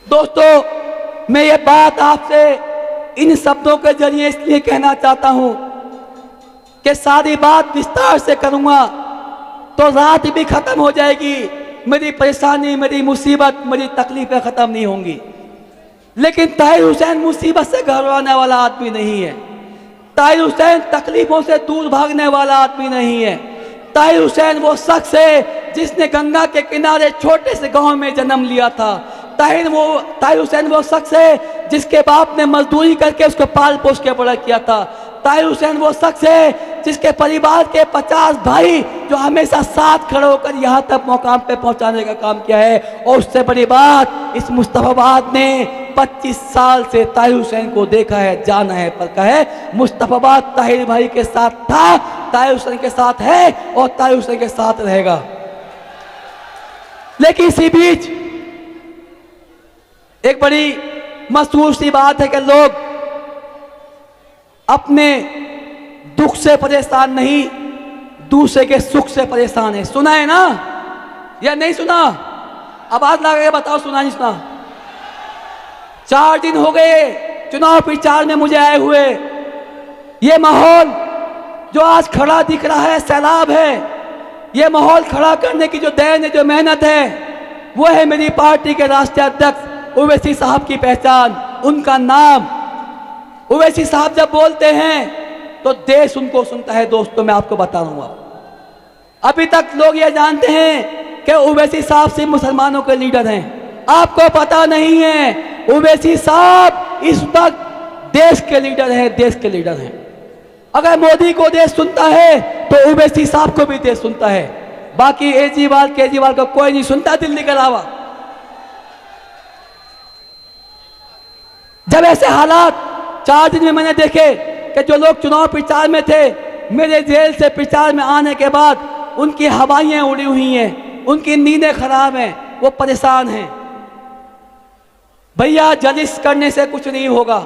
दोस्तों, मैं ये बात आपसे इन शब्दों के जरिए इसलिए कहना चाहता हूं कि सारी बात विस्तार से करूंगा तो रात भी खत्म हो जाएगी, मेरी परेशानी, मेरी मुसीबत, मेरी तकलीफें खत्म नहीं होंगी। लेकिन ताहिर हुसैन मुसीबत से घबराने वाला आदमी नहीं है। ताहिर हुसैन तकलीफों से दूर भागने वाला आदमी नहीं है। ताहिर हुसैन वो शख्स है जिसने गंगा के किनारे छोटे से गांव में जन्म लिया था। ताहिर हुसैन वो शख्स है जिसके बाप ने मजदूरी करके उसको पाल पोस के बड़ा किया था। ताहिर हुसैन वो शख्स है जिसके परिवार के 50 भाई जो हमेशा साथ खड़े होकर यहाँ तक मुकाम पे पहुँचाने का काम किया है। और उससे बड़ी बात, इस मुस्तफाबाद ने 25 साल से ताहिर हुसैन को देखा है, जाना है, परखा है। मुस्तफाबाद ताहिर भाई के साथ था, ताहिर हुसैन के साथ है और ताहिर हुसैन के साथ रहेगा। लेकिन इसी बीच एक बड़ी मशहूर सी बात है कि लोग अपने दुख से परेशान नहीं, दूसरे के सुख से परेशान है। सुना है ना या नहीं सुना? आवाज लगा के बताओ, सुना नहीं सुना? 4 दिन हो गए चुनाव प्रचार में मुझे आए हुए। ये माहौल जो आज खड़ा दिख रहा है सैलाब है। ये माहौल खड़ा करने की जो देन है, जो मेहनत है, वो है मेरी पार्टी के राष्ट्रीय अध्यक्ष ओवैसी साहब की पहचान, उनका नाम। ओवैसी साहब जब बोलते हैं तो देश उनको सुनता है। दोस्तों, मैं आपको बता दूंगा, अभी तक लोग ये जानते हैं कि ओवैसी साहब सिर्फ मुसलमानों के लीडर हैं। आपको पता नहीं है ओवैसी साहब इस वक्त देश के लीडर हैं, देश के लीडर हैं। अगर मोदी को देश सुनता है तो ओवैसी साहब को भी देश सुनता है। बाकी केजरीवाल को कोई नहीं सुनता दिल्ली के अलावा। जब ऐसे हालात 4 दिन में मैंने देखे कि जो लोग चुनाव प्रचार में थे, मेरे जेल से प्रचार में आने के बाद उनकी हवाइयां उड़ी हुई हैं, उनकी नींदें खराब हैं, वो परेशान हैं। भैया, जलिस करने से कुछ नहीं होगा,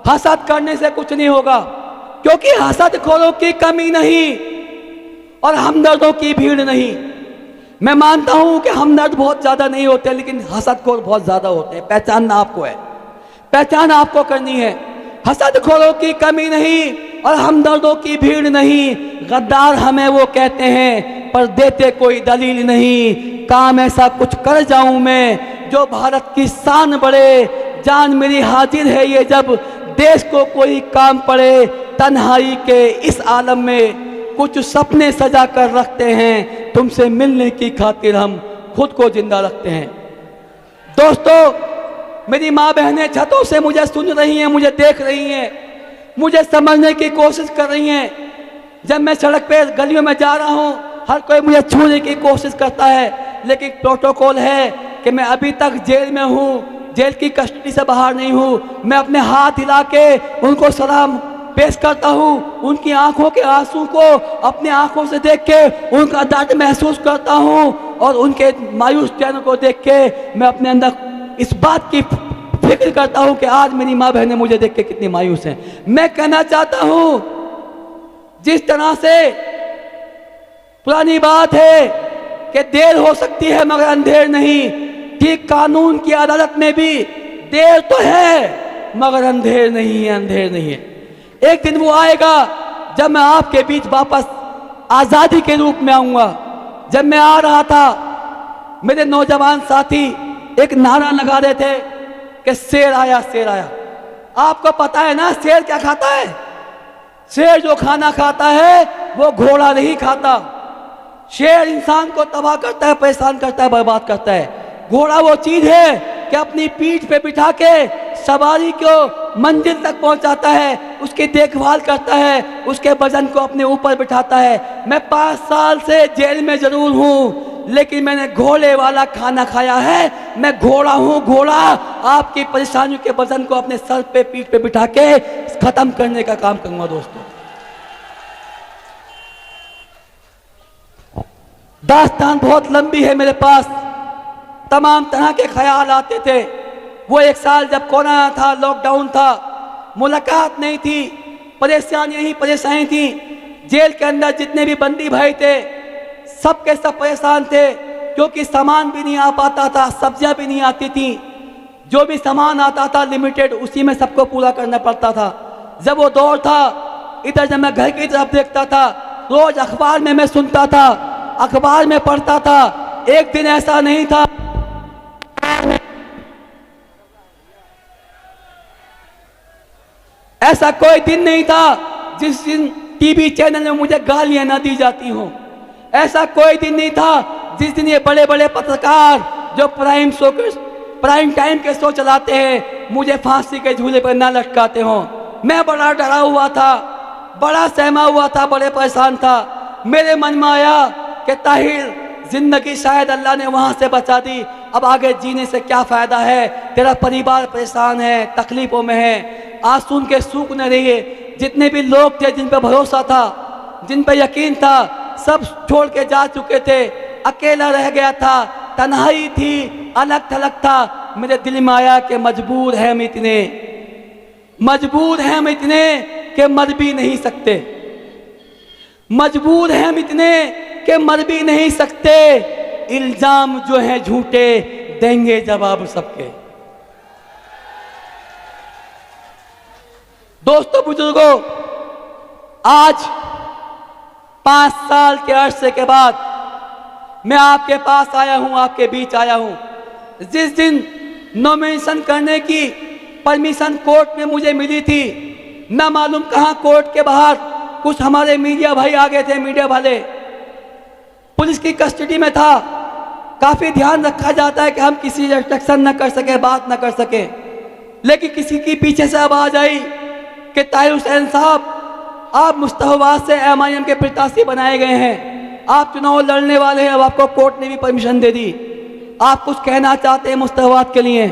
हसद करने से कुछ नहीं होगा, क्योंकि हसदखोरों की कमी नहीं और हमदर्दों की भीड़ नहीं। मैं मानता हूं कि हमदर्द बहुत ज्यादा नहीं होते, लेकिन हसदखोर बहुत ज्यादा होते हैं। पहचानना आपको है, पहचान आपको करनी है। हसदखोरों की कमी नहीं और हमदर्दों की भीड़ नहीं। गद्दार हमें वो कहते हैं पर देते कोई दलील नहीं। काम ऐसा कुछ कर जाऊं मैं जो भारत की शान बढ़े। जान मेरी हाजिर है ये जब देश को कोई काम पड़े। तन्हाई के इस आलम में कुछ सपने सजा कर रखते हैं, तुमसे मिलने की खातिर हम खुद को जिंदा रखते हैं। दोस्तों, मेरी माँ बहनें छतों से मुझे सुन रही हैं, मुझे देख रही हैं, मुझे समझने की कोशिश कर रही हैं। जब मैं सड़क पे गलियों में जा रहा हूँ, हर कोई मुझे छूने की कोशिश करता है, लेकिन प्रोटोकॉल है कि मैं अभी तक जेल में हूँ, जेल की कस्टडी से बाहर नहीं हूँ। मैं अपने हाथ हिला के उनको सलाम पेश करता हूँ, उनकी आंखों के आंसू को अपनी आंखों से देख के उनका दर्द महसूस करता हूँ और उनके मायूस चेहरों को देख के मैं अपने अंदर इस बात की फिक्र करता हूं कि आज मेरी माँ बहनें मुझे देख के कितनी मायूस हैं। मैं कहना चाहता हूं, जिस तरह से पुरानी बात है कि देर हो सकती है मगर अंधेर नहीं, ठीक कानून की अदालत में भी देर तो है मगर अंधेर नहीं है, अंधेर नहीं है। एक दिन वो आएगा जब मैं आपके बीच वापस आजादी के रूप में आऊंगा। जब मैं आ रहा था, मेरे नौजवान साथी एक नारा लगा रहे थे कि शेर आया, शेर आया। आपको पता है ना शेर क्या खाता है? शेर जो खाना खाता है वो घोड़ा नहीं खाता। शेर इंसान को तबाह करता है, परेशान करता है, बर्बाद करता है। घोड़ा वो चीज है कि अपनी पीठ पे बिठा के सवारी को मंजिल तक पहुंचाता है, उसकी देखभाल करता है, उसके वजन को अपने ऊपर बिठाता है। मैं 5 साल से जेल में जरूर हूं, लेकिन मैंने घोड़े वाला खाना खाया है। मैं घोड़ा हूं, घोड़ा। आपकी परेशानियों के वजन को अपने सर पे, पीठ पे बिठा के खत्म करने का काम करूंगा। दोस्तों, दास्तान बहुत लंबी है मेरे पास, तमाम तरह के ख्याल आते थे। वो एक साल जब कोरोना था, लॉकडाउन था, मुलाकात नहीं थी, परेशानियां ही परेशानी थी। जेल के अंदर जितने भी बंदी भाई थे सब के सब परेशान थे, क्योंकि सामान भी नहीं आ पाता था, सब्जियां भी नहीं आती थी। जो भी सामान आता था लिमिटेड, उसी में सबको पूरा करना पड़ता था। जब वो दौर था, इधर जब मैं घर की तरफ देखता था, रोज अखबार में मैं सुनता था, अखबार में पढ़ता था, एक दिन ऐसा नहीं था ऐसा कोई दिन नहीं था जिस दिन टीवी चैनल में मुझे गालियां ना दी जाती हों। ऐसा कोई दिन नहीं था जिस दिन ये बड़े बड़े पत्रकार जो प्राइम टाइम के शो चलाते हैं मुझे फांसी के झूले पर ना लटकाते हों। मैं बड़ा डरा हुआ था, बड़ा सहमा हुआ था, बड़े परेशान था। मेरे मन में आया कि ताहिर, जिंदगी शायद अल्लाह ने वहां से बचा दी, अब आगे जीने से क्या फायदा है, तेरा परिवार परेशान है, तकलीफों में है। आज सुन के सूख न रही है। जितने भी लोग थे जिन पर भरोसा था, जिन पर यकीन था, सब छोड़ के जा चुके थे। अकेला रह गया था, तन्हाई थी, अलग थलग था। मेरे दिल में आया कि मजबूर हैं हम इतने कि मर भी नहीं सकते, मजबूर हैं हम इतने कि मर भी नहीं सकते। इल्जाम जो है झूठे, देंगे जवाब सबके। दोस्तों बुजुर्गों, आज 5 साल के अरसे के बाद मैं आपके पास आया हूं, आपके बीच आया हूं। जिस दिन नॉमिनेशन करने की परमिशन कोर्ट में मुझे मिली थी, न मालूम कहां कोर्ट के बाहर कुछ हमारे मीडिया भाई आ गए थे, मीडिया वाले, पुलिस की कस्टडी में था। काफी ध्यान रखा जाता है कि हम किसी रिस्ट्रिक्शन न कर सके, बात न कर सके, लेकिन किसी की पीछे से आवाज आई कि ताहिर हुसैन साहब, आप मुस्तफाबाद से MIM के प्रत्याशी बनाए गए हैं, आप चुनाव लड़ने वाले हैं, अब आपको कोर्ट ने भी परमिशन दे दी, आप कुछ कहना चाहते हैं मुस्तफाबाद के लिए।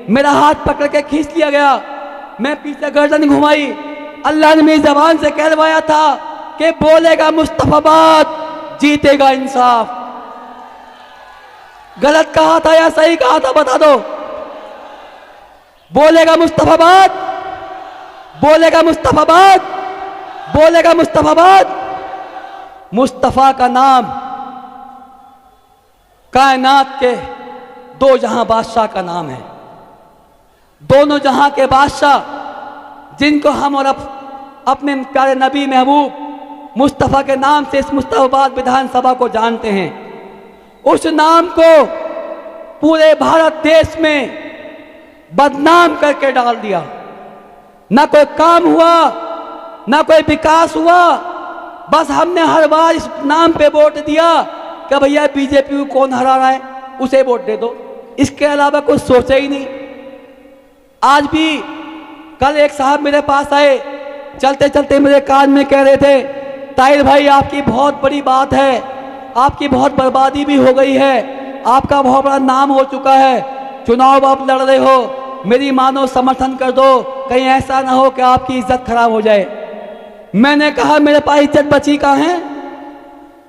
मेरा हाथ पकड़ के खींच लिया गया, मैं पीछे गर्दन घुमाई। अल्लाह ने मेरी जबान से कहलवाया था कि बोलेगा मुस्तफाबाद, जीतेगा इंसाफ। गलत कहा था या सही कहा था बता दो। बोलेगा मुस्तफाबाद, बोलेगा मुस्तफाबाद, बोलेगा मुस्तफाबाद। मुस्तफा का नाम कायनात के 2 जहां बादशाह का नाम है। दोनों जहां के बादशाह जिनको हम और अपने प्यारे नबी महबूब मुस्तफा के नाम से इस मुस्तफाबाद विधानसभा को जानते हैं, उस नाम को पूरे भारत देश में बदनाम करके डाल दिया। ना कोई काम हुआ, ना कोई विकास हुआ, बस हमने हर बार इस नाम पे वोट दिया कि भैया बीजेपी को कौन हरा रहा है उसे वोट दे दो, इसके अलावा कुछ सोचा ही नहीं। आज भी कल एक साहब मेरे पास आए, चलते चलते मेरे कान में कह रहे थे, ताहिर भाई आपकी बहुत बड़ी बात है, आपकी बहुत बर्बादी भी हो गई है, आपका बहुत बड़ा नाम हो चुका है, चुनाव आप लड़ रहे हो, मेरी मानो समर्थन कर दो, कहीं ऐसा ना हो कि आपकी इज्जत खराब हो जाए। मैंने कहा मेरे पास इज्जत बची कहाँ है?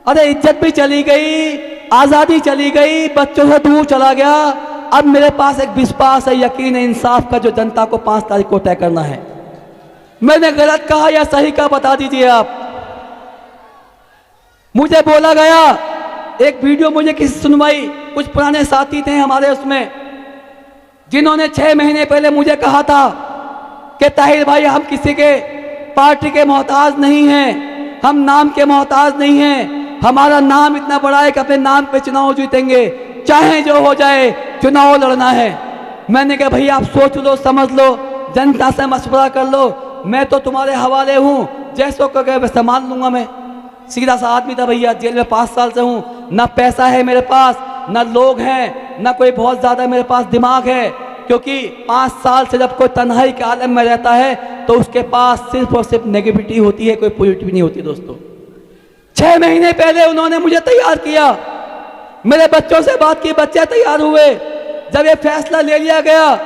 अरे इज्जत भी चली गई, आज़ादी चली गई, बच्चों से दूर चला गया। अब मेरे पास एक विश्वास है, यकीन है इंसाफ का, जो जनता को 5 तारीख को तय करना है। मैंने गलत कहा या सही कहा बता दीजिए आप। मुझे बोला गया, एक वीडियो मुझे किसी सुनवाई, कुछ पुराने साथी थे हमारे उसमें, जिन्होंने 6 महीने पहले मुझे कहा था कि ताहिर भाई हम किसी के पार्टी के मोहताज नहीं हैं, हम नाम के मोहताज नहीं हैं, हमारा नाम इतना बड़ा है कि अपने नाम पे चुनाव जीतेंगे, चाहे जो हो जाए, चुनाव लड़ना है। मैंने कहा भैया आप सोच लो, समझ लो, जनता से मशवरा कर लो, मैं तो तुम्हारे हवाले हूँ, जैसो कहे मैं संभाल लूंगा। मैं सीधा सा आदमी था भैया, जेल में 5 साल से हूँ, ना पैसा है मेरे पास, ना लोग हैं, ना कोई बहुत ज़्यादा मेरे पास दिमाग है, क्योंकि 5 साल से जब कोई तन्हाई के आलम में रहता है तो उसके पास सिर्फ और सिर्फ नेगेटिविटी होती है, कोई पॉजिटिव नहीं होती। दोस्तों 6 महीने पहले उन्होंने मुझे तैयार किया, मेरे बच्चों से बात की, बच्चे तैयार हुए। जब ये फैसला ले लिया गया,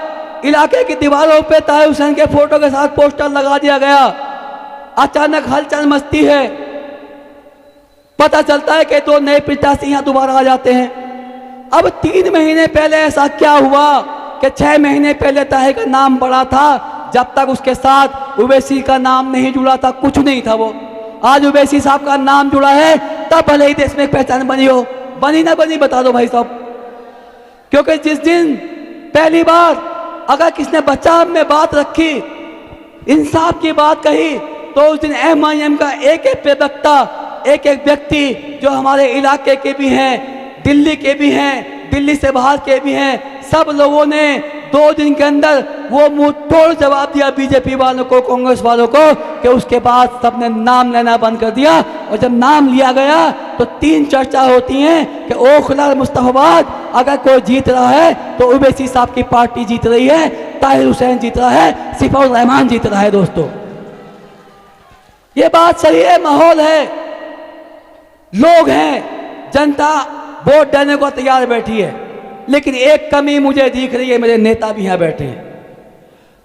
इलाके की दीवारों पे ताहिर हुसैन के फोटो के साथ पोस्टर लगा दिया गया, अचानक हलचल मचती है। पता चलता है कि 2 नए प्रत्याशी यहाँ दोबारा आ जाते हैं। अब 3 महीने पहले ऐसा क्या हुआ कि 6 महीने पहले ताहिर का नाम बड़ा था, जब तक उसके साथ उवैसी का नाम नहीं जुड़ा था, कुछ नहीं था वो। आज उवैसी साहब का नाम जुड़ा है, तब भले ही देश में एक पहचान बनी हो, बनी ना बनी बता दो भाई साहब। क्योंकि जिस दिन पहली बार अगर किसने बचाव में बात रखी, इंसाफ की बात कही, तो उस दिन MIM का एक एक प्रवक्ता, एक एक व्यक्ति जो हमारे इलाके के भी हैं, दिल्ली के भी हैं, दिल्ली से बाहर के भी हैं, सब लोगों ने 2 दिन के अंदर वो मुंह तोड़ जवाब दिया बीजेपी वालों को, कांग्रेस वालों को, कि उसके बाद सबने नाम लेना बंद कर दिया। और जब नाम लिया गया तो 3 चर्चा होती हैं कि ओखला मुस्तफाबाद अगर कोई जीत रहा है तो उवैसी साहब की पार्टी जीत रही है, ताहिर हुसैन जीत रहा है, सिफाउर रहमान जीत रहा है। दोस्तों, ये बात सही है, माहौल है, लोग हैं, जनता वोट देने को तैयार बैठी है। लेकिन एक कमी मुझे दिख रही है, मेरे नेता भी यहां बैठे हैं।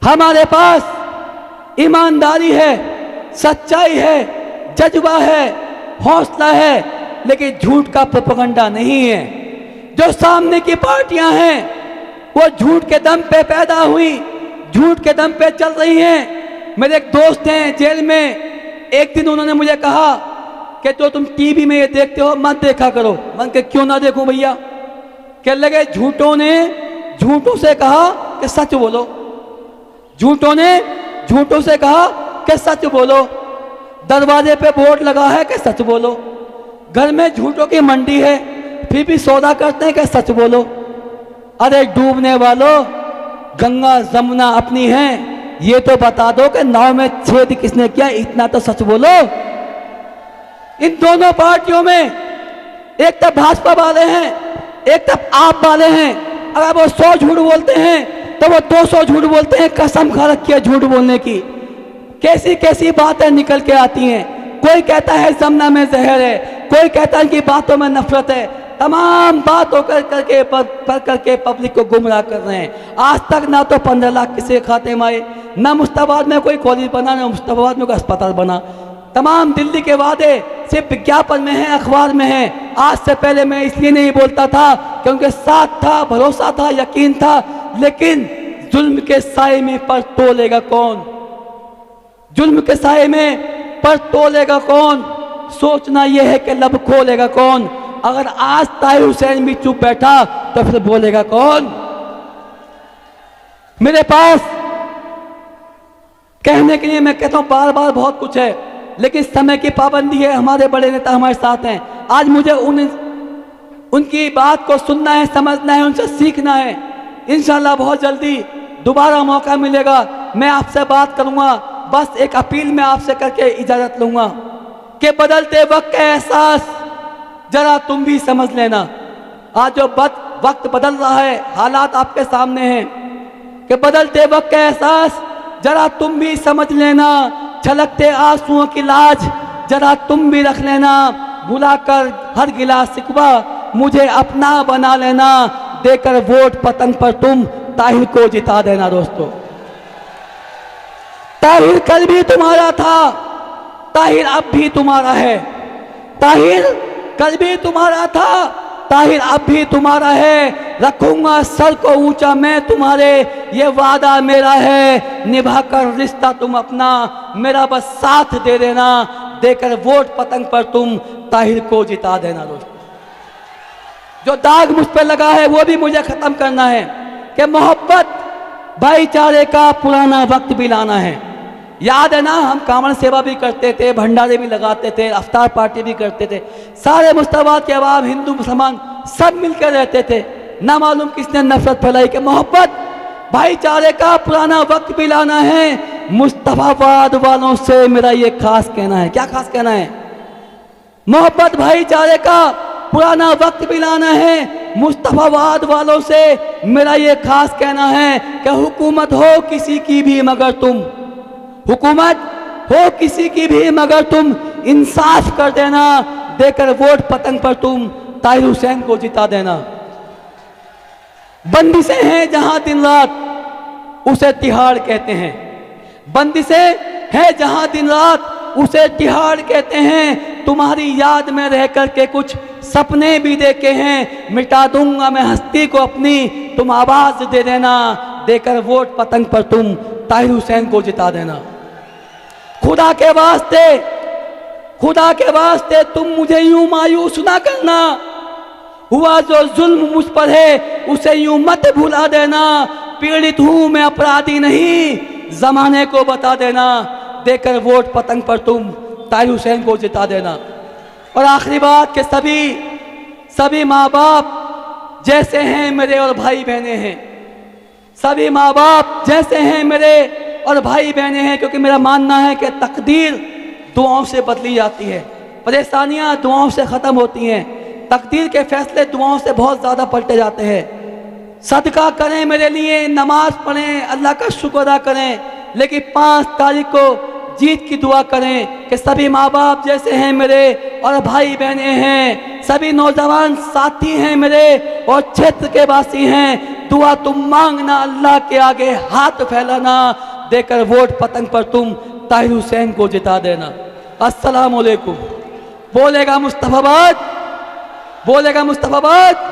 हमारे पास ईमानदारी है, सच्चाई है, जज्बा है, हौसला है, लेकिन झूठ का प्रोपेगेंडा नहीं है। जो सामने की पार्टियां हैं वो झूठ के दम पे पैदा हुई, झूठ के दम पे चल रही हैं। मेरे एक दोस्त हैं जेल में, एक दिन उन्होंने मुझे कहा कि जो तुम टीवी में ये देखते हो मत देखा करो। मन के क्यों ना देखूं भैया? कह लगे झूठों ने झूठों से कहा कि सच बोलो, झूठों ने झूठों से कहा कि सच बोलो, दरवाजे पे बोर्ड लगा है कि सच बोलो, घर में झूठों की मंडी है फिर भी सौदा करते हैं कि सच बोलो। अरे डूबने वालों, गंगा जमुना अपनी है, ये तो बता दो कि नाव में छेद किसने किया, इतना तो सच बोलो। इन दोनों पार्टियों में एक तरफ भाजपा वाले हैं, एक तरफ आप वाले हैं। अगर वो 100 झूठ बोलते हैं तो वो 200 झूठ बोलते हैं, कसम खा रखी है झूठ बोलने की। कैसी कैसी बातें निकल के आती हैं। कोई कहता है जमना में जहर है, कोई कहता है कि बातों में नफरत है। तमाम बातों कर करके पब्लिक को गुमराह कर रहे हैं। आज तक ना तो 15 लाख किसी खाते में आए, ना मुश्ताबाद में कोई कॉलेज बना, ना मुश्ताबाद में कोई अस्पताल बना। तमाम दिल्ली के वादे सिर्फ विज्ञापन में हैं, अखबार में हैं। आज से पहले मैं इसलिए नहीं बोलता था कि उनके साथ था, भरोसा था, यकीन था, लेकिन जुल्म के साए में पर तोलेगा कौन? जुल्म के साए में पर तोलेगा कौन? सोचना यह है कि लब खोलेगा कौन? अगर आज ताहिर हुसैन भी चुप बैठा तो फिर बोलेगा कौन? मेरे पास कहने के लिए मैं कहता हूं बार बार बहुत कुछ है, लेकिन समय की पाबंदी है। हमारे बड़े नेता हमारे साथ हैं। आज मुझे उनकी बात को सुनना है, समझना है, उनसे सीखना है। इंशाल्लाह बहुत जल्दी दोबारा मौका मिलेगा, मैं आपसे बात करूंगा। बस एक अपील मैं आपसे करके इजाजत लूंगा कि बदलते वक्त का एहसास जरा तुम भी समझ लेना। आज जो वक्त बदल रहा है, हालात आपके सामने हैं, कि बदलते वक्त का एहसास जरा तुम भी समझ लेना। छलकते आंसुओं की लाज जरा तुम भी रख लेना। भुलाकर हर गिला शिकवा मुझे अपना बना लेना। देकर वोट पतंग पर तुम ताहिर को जिता देना। दोस्तों, ताहिर कल भी तुम्हारा था, ताहिर अब भी तुम्हारा है। ताहिर कल भी तुम्हारा था, ताहिर अब भी तुम्हारा है। रखूंगा सर को ऊंचा मैं तुम्हारे, ये वादा मेरा है। निभाकर रिश्ता तुम अपना, मेरा बस साथ दे देना। देकर वोट पतंग पर तुम ताहिर को जिता देना। दोस्तों, जो दाग मुझ पर लगा है वो भी मुझे खत्म करना है कि मोहब्बत भाईचारे का पुराना वक्त भी लाना है। याद है ना, हम कांवड़ सेवा भी करते थे, भंडारे भी लगाते थे, अफ्तार पार्टी भी करते थे। सारे मुस्ताबाद के अवाम, हिंदू मुसलमान सब मिलकर रहते थे। ना मालूम किसने नफरत फैलाई कि मोहब्बत भाईचारे का पुराना वक्त भी लाना है। मुस्तफाबाद वालों से मेरा ये खास कहना है। क्या खास कहना है? मोहब्बत भाईचारे का पुराना वक्त भी लाना है। मुस्तफाबाद वालों से मेरा ये खास कहना है कि हुकूमत हो किसी की भी मगर तुम, हुकूमत हो किसी की भी मगर तुम इंसाफ कर देना। देकर वोट पतंग पर तुम ताहिर हुसैन को जिता देना। बंदिशें हैं जहां दिन रात, उसे तिहाड़ कहते हैं। बंदिशें हैं जहां दिन रात, उसे तिहाड़ कहते हैं। तुम्हारी याद में रह करके कुछ सपने भी देखे हैं। मिटा दूंगा मैं हस्ती को अपनी, तुम आवाज दे देना। देकर वोट पतंग पर तुम ताहिर हुसैन को जिता देना। खुदा के वास्ते, खुदा के वास्ते तुम मुझे यूं मायूस ना करना। हुआ जो जुल्म मुझ पर है उसे यूं मत भुला देना। पीड़ित हूं, मैं अपराधी नहीं, जमाने को बता देना, देकर वोट पतंग पर तुम ताहिर हुसैन को जिता देना। और आखिरी बात कि सभी माँ बाप जैसे हैं मेरे और भाई बहने हैं, सभी माँ बाप जैसे हैं मेरे और भाई बहने हैं, क्योंकि मेरा मानना है कि तकदीर दुआओं से बदली जाती है, परेशानियां दुआओं से ख़त्म होती हैं, तकदीर के फैसले दुआओं से बहुत ज़्यादा पलटे जाते हैं। सदका करें मेरे लिए, नमाज पढ़ें, अल्लाह का शुक्र अदा करें, लेकिन 5 तारीख को जीत की दुआ करें कि सभी माँ बाप जैसे हैं मेरे और भाई बहने हैं, सभी नौजवान साथी हैं मेरे और क्षेत्र के वासी हैं। दुआ तुम मांगना, अल्लाह के आगे हाथ फैलाना, देकर वोट पतंग पर तुम ताहिर हुसैन को जिता देना। अस्सलाम वालेकुम। बोलेगा मुस्तफाबाद, बोलेगा मुस्तफाबाद।